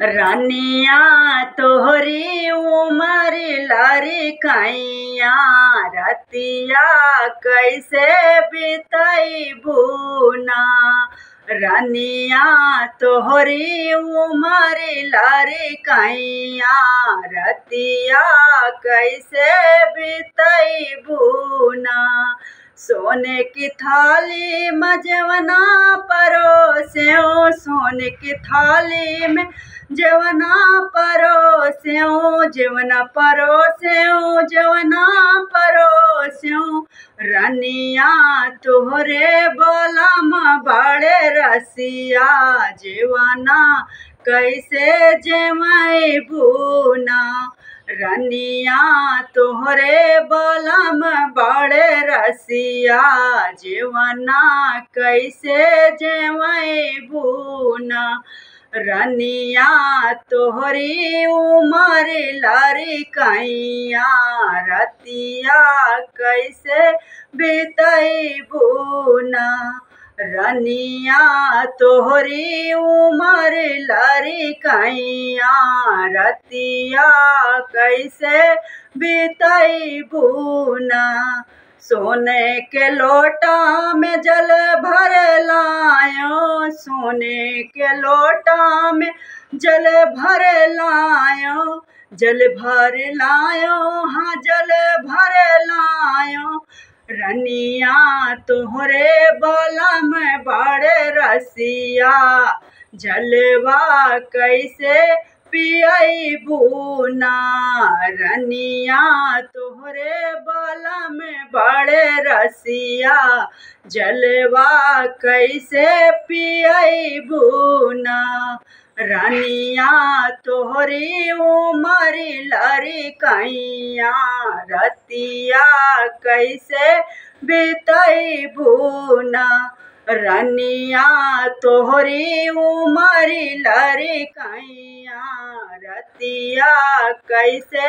रानिया तोहरी उमर लारी कैया रतिया कैसे बितैबूना। रानिया तोहरी उमर लारी कैया रतिया कैसे बितैबूना। सोने की थाली में जवना परोस्यों, सोने की थाली में जवना परोस्यों, जवना परोस्यों, जवना परोस्यों। रानिया तोहरे बलम बड़े रसिया जवना कैसे जमैबूना। रानिया तोहरे बलम बड़े रसिया जवना कैसे जमैबूना। रानिया तोहरी उमर लारी कैया रतिया कैसे बितैबूना। रानिया तोहरी उमर लारी कैया रतिया कैसे बितैबूना। सोने के लोटा में जल भर लायो, सोने के लोटा में जल भर लायो, जल भर लायो, हाँ जल भर लायो। रानिया तोहरे बलम बड़े रसिया जलवा कैसे पियैबूना। रानिया तोहरे बलम बड़े रसिया जलवा कैसे पियैबूना। रानिया तोहरी उमर लारी कैया रतिया कैसे बितैबूना। रानिया तोहरी उमर लारी कैया रतिया कैसे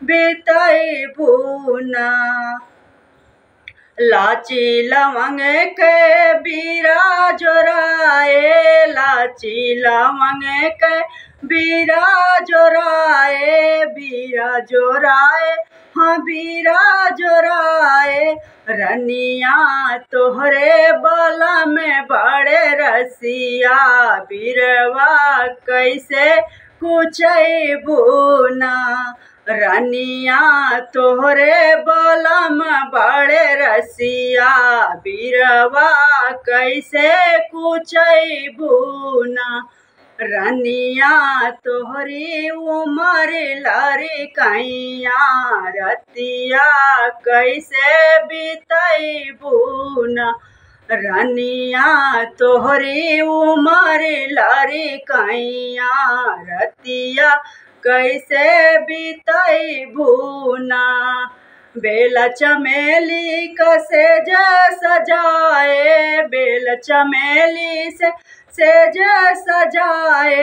बितैबूना। लाची लवंग के बीरा जोराए, लाची लवंग के बीरा जोराए, बीरा जोराए, हाँ बीरा जोराए। रानिया तोहरे बलम बड़े रसिया बीरवा कैसे कुचैबूना। रानिया तोहरे बलम बड़े रसिया बीरवा कैसे कुचैबूना। रानिया तोहरी उमर लारी कैया रतिया कैसे बितैबूना। रानिया तोहरी उमर लारी कैया रतिया कैसे बितैबूना। बेला चमेली कसे सजाए, बेल चमेली से सेज सजाए,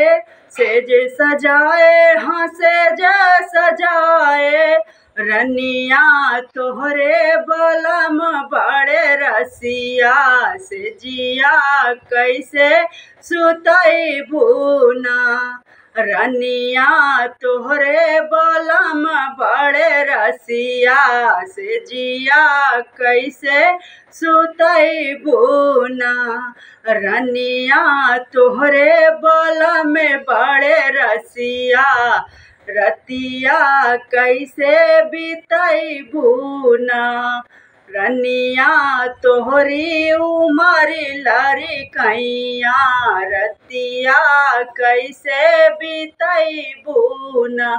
सेज सजाए, हाँ सेज सजाए। रानिया तोहरे बलम बड़े रसिया सेजिया कैसे सुतैबूना। रानिया तोहरे बलम बड़े रसिया सेजिया कैसे सुतैबूना। रानिया तोहरे बलम बड़े रसिया रतिया कैसे बितैबूना। रानिया तोहरी उमर लारी कैया रतिया कैसे बितैबूना।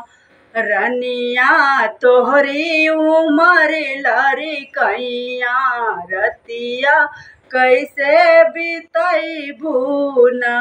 रानिया तोहरी उमर लारी कैया रतिया कैसे बितैबूना।